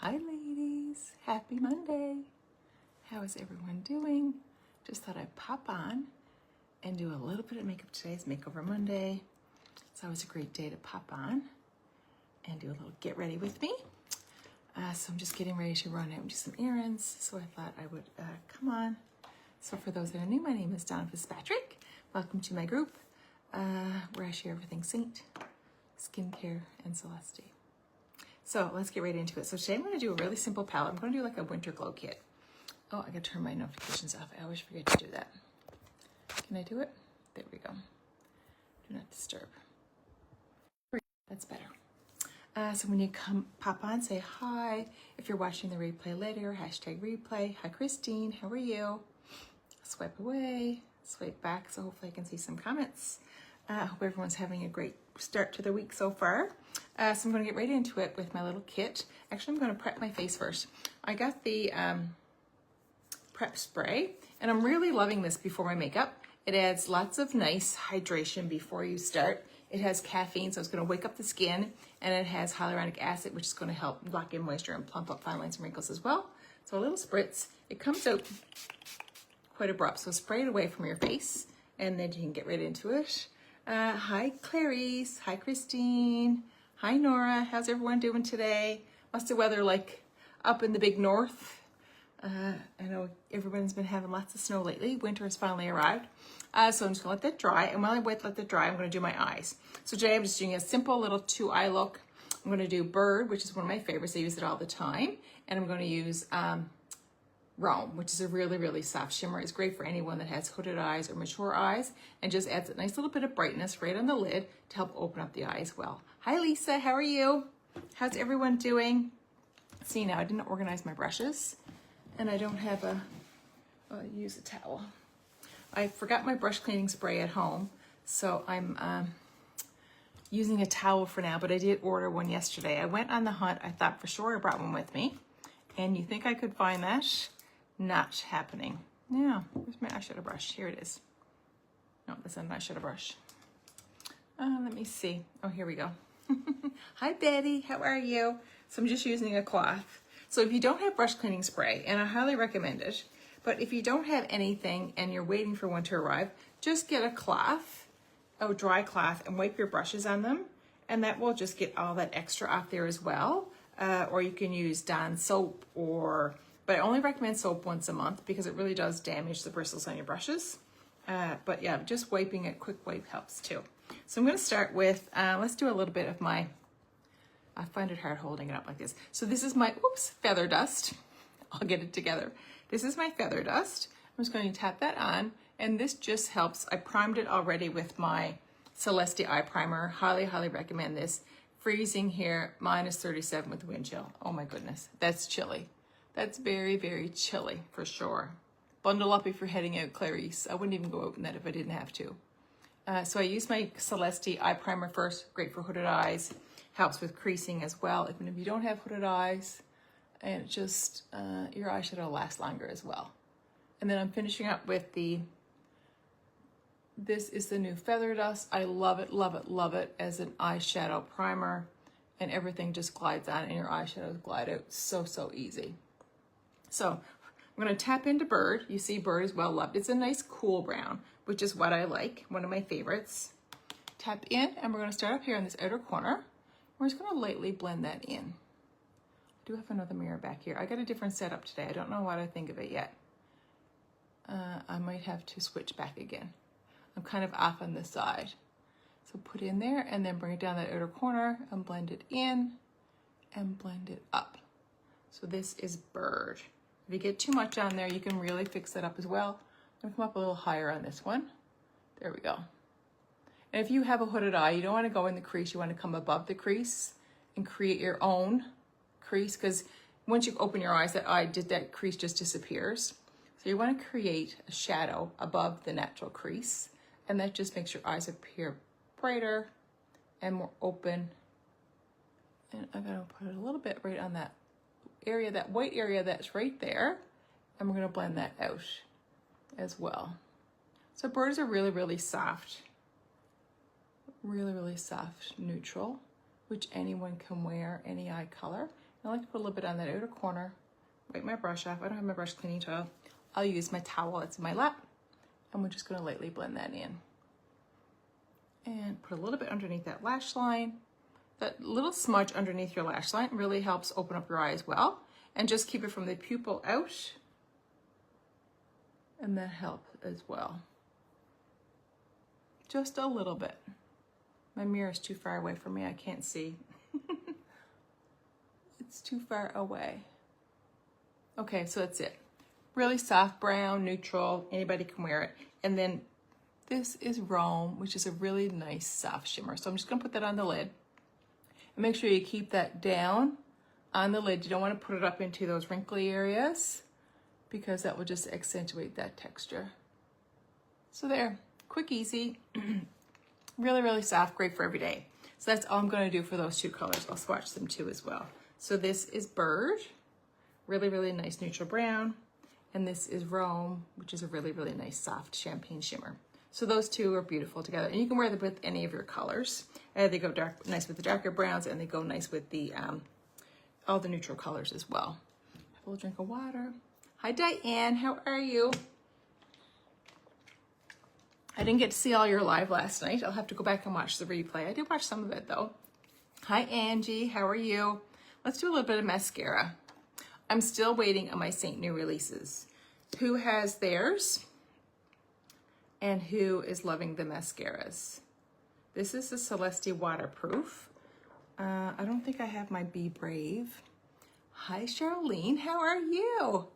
Hi ladies, happy Monday. How is everyone doing? Just thought I'd pop on and do a little bit of makeup today. It's Makeover Monday. It's always a great day to pop on and do a little get ready with me. So I'm just getting ready to run out and do some errands. So I thought I would come on. So for those that are new, my name is Donna Fitzpatrick. Welcome to my group where I share everything Seint, skincare, and Celeste. So let's get right into it. So today I'm going to do a really simple palette. I'm going to do like a winter glow kit. Oh, I got to turn my notifications off. I always forget to do that. Can I do it? There we go. Do not disturb. That's better. So when you pop on, say hi. If you're watching the replay later, hashtag replay. Hi, Christine. How are you? Swipe away, swipe back. So hopefully I can see some comments. I hope everyone's having a great start to the week so far. So I'm going to get right into it with my little kit. Actually, I'm going to prep my face first. I got the prep spray, and I'm really loving this before my makeup. It adds lots of nice hydration before you start. It has caffeine, so it's going to wake up the skin, and it has hyaluronic acid, which is going to help lock in moisture and plump up fine lines and wrinkles as well. So a little spritz. It comes out quite abrupt, so spray it away from your face, and then you can get right into it. Hi Clarice, hi Christine, hi Nora, how's everyone doing today? What's the weather like up in the big north? I know everyone's been having lots of snow lately. Winter has finally arrived. So I'm just gonna let that dry, and while I let that dry, I'm gonna do my eyes. So today I'm just doing a simple little 2-eye look. I'm gonna do Bird, which is one of my favorites. I use it all the time. And I'm gonna use Rome, which is a really, really soft shimmer. It's great for anyone that has hooded eyes or mature eyes, and just adds a nice little bit of brightness right on the lid to help open up the eye as well. Hi Lisa, how are you? How's everyone doing? See, now I didn't organize my brushes, and I don't have use a towel. I forgot my brush cleaning spray at home, so I'm using a towel for now, but I did order one yesterday. I went on the hunt. I thought for sure I brought one with me, and you think I could find that? Not happening. Yeah, where's my eyeshadow brush? Here it is. No, that's not an eyeshadow brush. Let me see. Oh, here we go. Hi Betty, how are you? So I'm just using a cloth. So if you don't have brush cleaning spray, and I highly recommend it, but if you don't have anything and you're waiting for one to arrive, just get a cloth, a dry cloth, and wipe your brushes on them, and that will just get all that extra off there as well. Or you can use Dawn soap, but I only recommend soap once a month because it really does damage the bristles on your brushes. But yeah, just wiping it, quick wipe helps too. So I'm going to start with, let's do a little bit of my, I find it hard holding it up like this. So this is my, feather dust. I'll get it together. This is my feather dust. I'm just going to tap that on, and this just helps. I primed it already with my Celeste eye primer. Highly, highly recommend this. Freezing here, -37 with wind chill. Oh my goodness, that's chilly. That's very, very chilly for sure. Bundle up if you're heading out, Clarice. I wouldn't even go out in that if I didn't have to. So I use my Celeste eye primer first. Great for hooded eyes. Helps with creasing as well, even if you don't have hooded eyes. And it just, your eyeshadow will last longer as well. And then I'm finishing up with this is the new Feather Dust. I love it, love it, love it as an eyeshadow primer, and everything just glides on and your eyeshadows glide out so, so easy. So I'm gonna tap into Bird. You see Bird is well loved. It's a nice cool brown, which is what I like, one of my favorites. Tap in, and we're gonna start up here in this outer corner. We're just gonna lightly blend that in. I do have another mirror back here. I got a different setup today. I don't know what I think of it yet. I might have to switch back again. I'm kind of off on this side. So put in there and then bring it down that outer corner and blend it in and blend it up. So this is Bird. If you get too much on there, you can really fix that up as well. I'm gonna come up a little higher on this one. There we go. And if you have a hooded eye, you don't wanna go in the crease, you wanna come above the crease and create your own crease, because once you open your eyes, that crease just disappears. So you wanna create a shadow above the natural crease, and that just makes your eyes appear brighter and more open. And I'm gonna put it a little bit right on that area, that white area that's right there, and we're gonna blend that out as well. So Bird is a really, really soft, neutral, which anyone can wear, any eye color. I like to put a little bit on that outer corner, wipe my brush off. I don't have my brush cleaning towel. I'll use my towel that's in my lap, and we're just gonna lightly blend that in. And put a little bit underneath that lash line. That little smudge underneath your lash line really helps open up your eye as well. And just keep it from the pupil out. And that helps as well. Just a little bit. My mirror is too far away from me, I can't see. It's too far away. Okay, so that's it. Really soft brown, neutral, anybody can wear it. And then this is Rome, which is a really nice soft shimmer. So I'm just gonna put that on the lid. And make sure you keep that down on the lid. You don't wanna put it up into those wrinkly areas because that will just accentuate that texture. So there, quick, easy, really, really soft, great for every day. So that's all I'm gonna do for those two colors. I'll swatch them too as well. So this is Bird, really, really nice neutral brown. And this is Rome, which is a really, really nice soft champagne shimmer. So those two are beautiful together. And you can wear them with any of your colors. They go nice with the darker browns, and they go nice with the all the neutral colors as well. Have a little drink of water. Hi, Diane, how are you? I didn't get to see all your live last night. I'll have to go back and watch the replay. I did watch some of it though. Hi, Angie, how are you? Let's do a little bit of mascara. I'm still waiting on my Seint new releases. Who has theirs? And who is loving the mascaras? This is the Celeste Waterproof. I don't think I have my Be Brave. Hi, Charlene, how are you?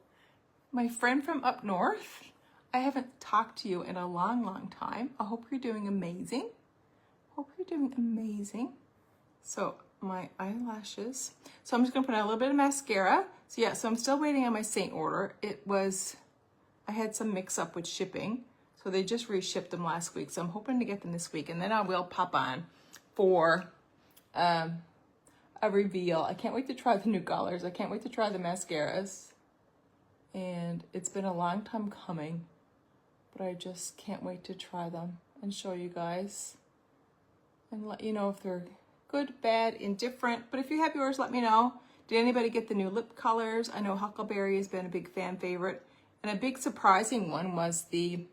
My friend from up north. I haven't talked to you in a long, long time. I hope you're doing amazing. Hope you're doing amazing. So my eyelashes. So I'm just gonna put on a little bit of mascara. So yeah, so I'm still waiting on my Seint order. I had some mix up with shipping. So they just reshipped them last week. So I'm hoping to get them this week. And then I will pop on for a reveal. I can't wait to try the new colors. I can't wait to try the mascaras. And it's been a long time coming, but I just can't wait to try them and show you guys and let you know if they're good, bad, indifferent. But if you have yours, let me know. Did anybody get the new lip colors? I know Huckleberry has been a big fan favorite. And a big surprising one was the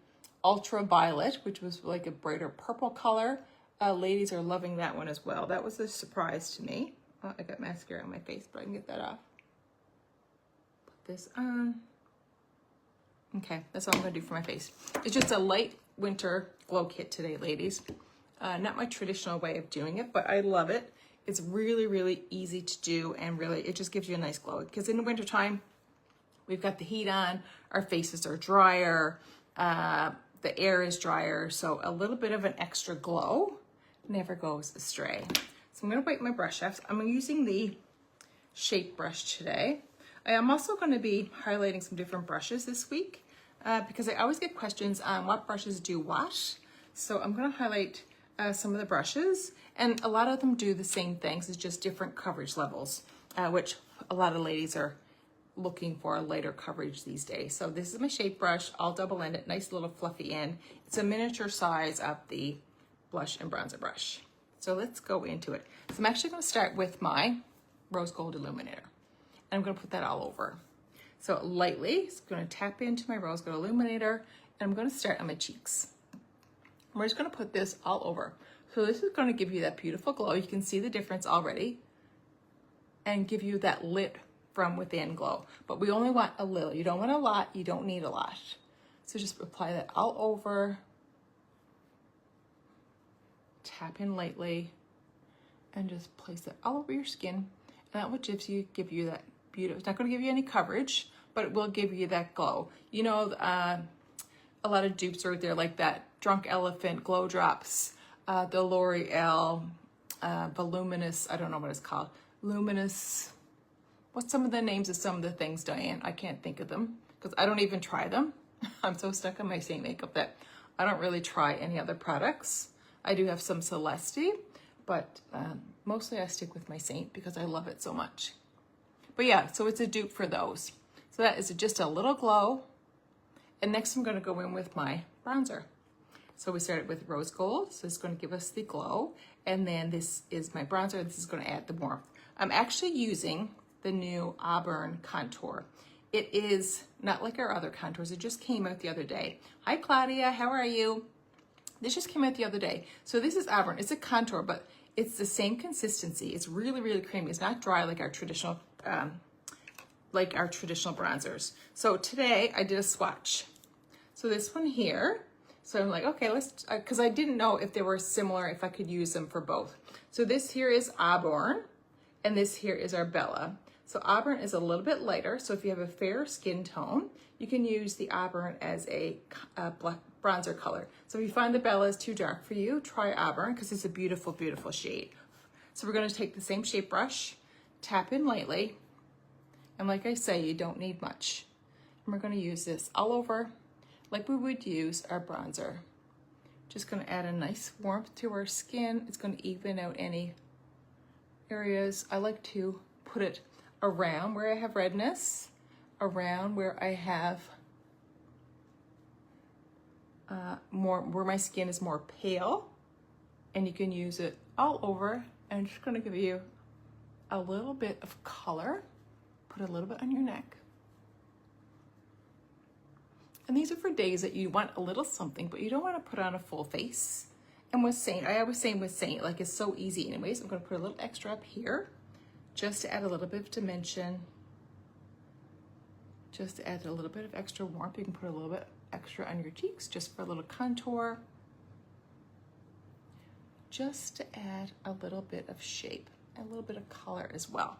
Ultraviolet, which was like a brighter purple color. Ladies are loving that one as well. That was a surprise to me. Oh, I got mascara on my face, but I can get that off. Put this on. Okay, that's all I'm gonna do for my face. It's just a light winter glow kit today, ladies. Not my traditional way of doing it, but I love it. It's really, really easy to do, and really, it just gives you a nice glow. Because in the wintertime, we've got the heat on, our faces are drier, the air is drier, so a little bit of an extra glow never goes astray. So I'm gonna wipe my brush off. I'm using the shape brush today. I am also gonna be highlighting some different brushes this week because I always get questions on what brushes do what. So I'm gonna highlight some of the brushes, and a lot of them do the same things. It's just different coverage levels, which a lot of ladies are looking for lighter coverage these days. So this is my shape brush. I'll double end it, nice little fluffy end. It's a miniature size of the blush and bronzer brush. So let's go into it. So I'm actually gonna start with my Rose Gold Illuminator. And I'm gonna put that all over. So lightly, it's gonna tap into my Rose Gold Illuminator, and I'm gonna start on my cheeks. We're just gonna put this all over. So this is gonna give you that beautiful glow. You can see the difference already, and give you that lit from within glow. But we only want a little. You don't want a lot, you don't need a lot. So just apply that all over. Tap in lightly and just place it all over your skin. And that will give you that beautiful, it's not gonna give you any coverage, but it will give you that glow. You know, a lot of dupes are out there like that Drunk Elephant Glow Drops, the L'Oreal, Voluminous, I don't know what it's called, Luminous. What's some of the names of some of the things, Diane? I can't think of them because I don't even try them. I'm so stuck on my Seint makeup that I don't really try any other products. I do have some Celeste, but mostly I stick with my Seint because I love it so much. But yeah, so it's a dupe for those. So that is just a little glow. And next I'm gonna go in with my bronzer. So we started with rose gold, so it's gonna give us the glow. And then this is my bronzer, this is gonna add the warmth. I'm actually using the new Auburn contour. It is not like our other contours. It just came out the other day. Hi, Claudia. How are you? This just came out the other day. So this is Auburn. It's a contour, but it's the same consistency. It's really, really creamy. It's not dry like our traditional bronzers. So today I did a swatch. So this one here. So I'm like, okay, let's, because I didn't know if they were similar, if I could use them for both. So this here is Auburn, and this here is our Bella. So Auburn is a little bit lighter. So if you have a fair skin tone, you can use the Auburn as a black bronzer color. So if you find the Bella is too dark for you, try Auburn because it's a beautiful, beautiful shade. So we're going to take the same shape brush, tap in lightly, and like I say, you don't need much. And we're going to use this all over like we would use our bronzer. Just going to add a nice warmth to our skin. It's going to even out any areas. I like to put it around where I have redness, around where I have where my skin is more pale, and you can use it all over. And I'm just going to give you a little bit of color. Put a little bit on your neck. And these are for days that you want a little something, but you don't want to put on a full face. And with Seint, I always say with Seint, like it's so easy anyways. I'm going to put a little extra up here just to add a little bit of dimension. Just to add a little bit of extra warmth. You can put a little bit extra on your cheeks just for a little contour. Just to add a little bit of shape, a little bit of color as well.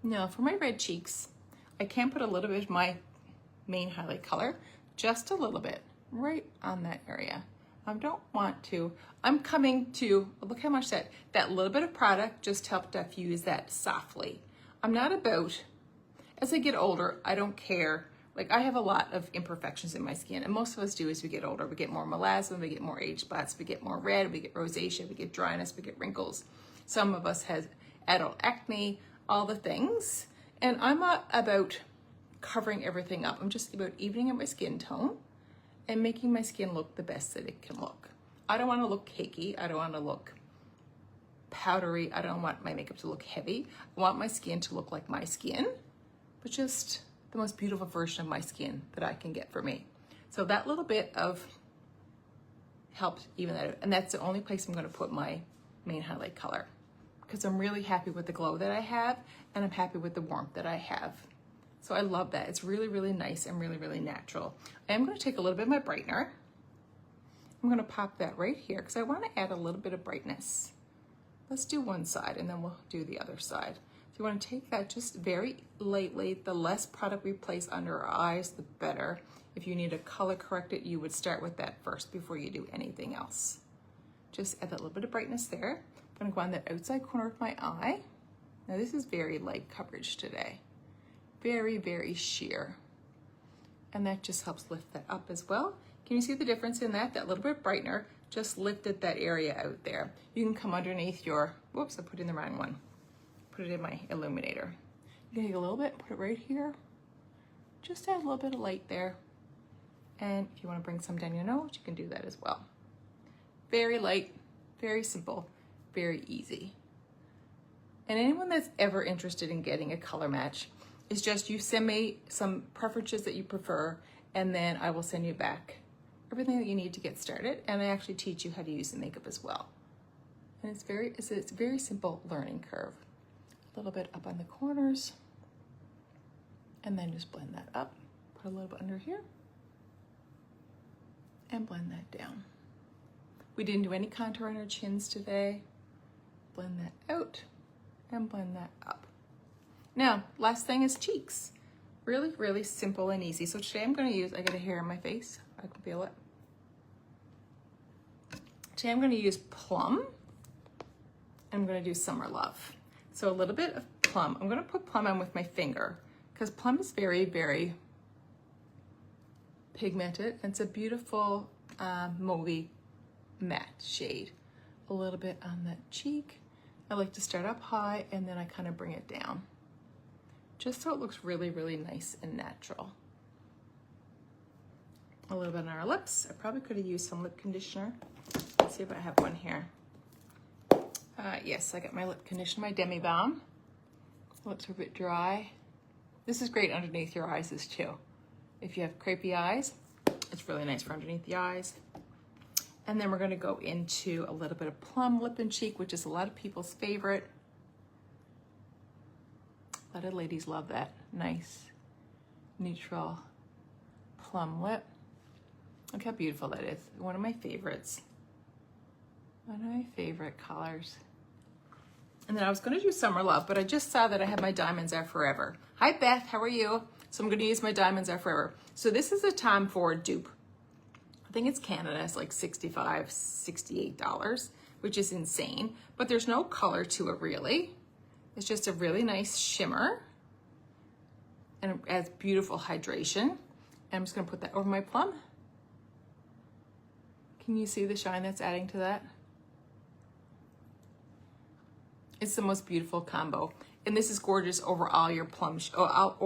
Now for my red cheeks, I can put a little bit of my main highlight color, just a little bit, right on that area. I don't want to, I'm coming to, look how much that little bit of product just helped diffuse that softly. I'm not about, as I get older, I don't care. Like I have a lot of imperfections in my skin, and most of us do as we get older. We get more melasma, we get more age spots, we get more red, we get rosacea, we get dryness, we get wrinkles. Some of us has adult acne, all the things. And I'm not about covering everything up. I'm just about evening out my skin tone and making my skin look the best that it can look. I don't want to look cakey. I don't want to look powdery. I don't want my makeup to look heavy. I want my skin to look like my skin, but just the most beautiful version of my skin that I can get for me. So that little bit of helped even that out. And that's the only place I'm going to put my main highlight color, because I'm really happy with the glow that I have, and I'm happy with the warmth that I have. So I love that. It's really, really nice and really, really natural. I am going to take a little bit of my brightener. I'm going to pop that right here because I want to add a little bit of brightness. Let's do one side and then we'll do the other side. So you want to take that just very lightly. The less product we place under our eyes, the better. If you need to color correct it, you would start with that first before you do anything else. Just add that little bit of brightness there. I'm going to go on that outside corner of my eye. Now this is very light coverage today. Very, very sheer. And that just helps lift that up as well. Can you see the difference in that? That little bit of brightener just lifted that area out there. You can come underneath your, whoops, I put in the wrong one. Put it in my illuminator. You can take a little bit, put it right here. Just add a little bit of light there. And if you want to bring some down your nose, you can do that as well. Very light, very simple, very easy. And anyone that's ever interested in getting a color match, is just you send me some preferences that you prefer, and then I will send you back everything that you need to get started. And I actually teach you how to use the makeup as well. And it's a very simple learning curve. A little bit up on the corners, and then just blend that up. Put a little bit under here, and blend that down. We didn't do any contour on our chins today. Blend that out and blend that up. Now, last thing is cheeks. Really, really simple and easy. So today I'm going to use, I got a hair on my face. I can feel it. Today I'm going to use Plum. I'm going to do Summer Love. So a little bit of Plum. I'm going to put Plum on with my finger because Plum is very, very pigmented. It's a beautiful mauvey matte shade. A little bit on that cheek. I like to start up high and then I kind of bring it down, just so it looks really, really nice and natural. A little bit on our lips. I probably could have used some lip conditioner. Let's see if I have one here. Yes, I got my lip conditioner, my Demi Balm. Lips are a bit dry. This is great underneath your eyes too. If you have crepey eyes, it's really nice for underneath the eyes. And then we're gonna go into a little bit of Plum Lip and Cheek, which is a lot of people's favorite. A lot of ladies love that nice, neutral plum lip. Look how beautiful that is. One of my favorites. One of my favorite colors. And then I was gonna do Summer Love, but I just saw that I have my Diamonds Are Forever. Hi Beth, how are you? So I'm gonna use my Diamonds Are Forever. So this is a Tom Ford dupe. I think it's Canada, it's like $65, $68, which is insane, but there's no color to it really. It's just a really nice shimmer and it adds beautiful hydration. And I'm just gonna put that over my plum. Can you see the shine that's adding to that? It's the most beautiful combo. And this is gorgeous over all your plum, all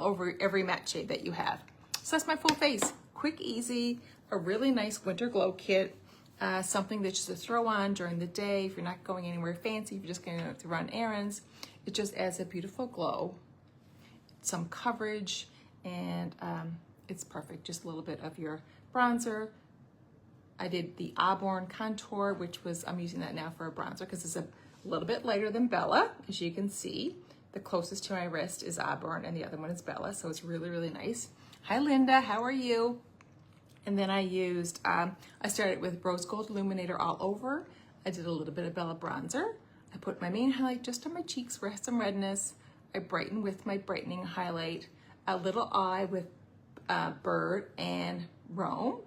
over every matte shade that you have. So that's my full face. Quick, easy, a really nice winter glow kit. Something that's just a throw on during the day. If you're not going anywhere fancy, if you're just going to run errands, it just adds a beautiful glow, some coverage, and it's perfect. Just a little bit of your bronzer. I did the Auburn contour, which was, I'm using that now for a bronzer because it's a little bit lighter than Bella, as you can see. The closest to my wrist is Auburn and the other one is Bella, so it's really, really nice. Hi Linda, how are you? And then I used, I started with Rose Gold Illuminator all over. I did a little bit of Bella bronzer. I put my main highlight just on my cheeks where I have some redness. I brightened with my brightening highlight. A little eye with Bird and Rome.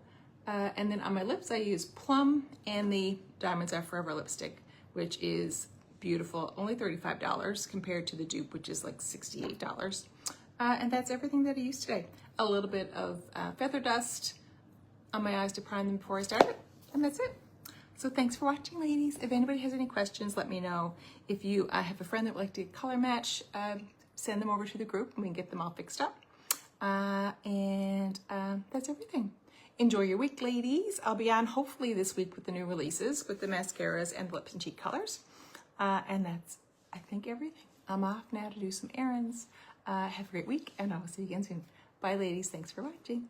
And then on my lips, I used Plum and the Diamonds Are Forever lipstick, which is beautiful. Only $35 compared to the dupe, which is like $68. And that's everything that I used today. A little bit of feather dust on my eyes to prime them before I started, and that's it. So thanks for watching, ladies. If anybody has any questions, let me know. If you have a friend that would like to color match, send them over to the group and we can get them all fixed up. That's everything. Enjoy your week, ladies. I'll be on hopefully this week with the new releases, with the mascaras and lips and cheek colors. And that's, I think, everything. I'm off now to do some errands. Have a great week, and I will see you again soon. Bye, ladies. Thanks for watching.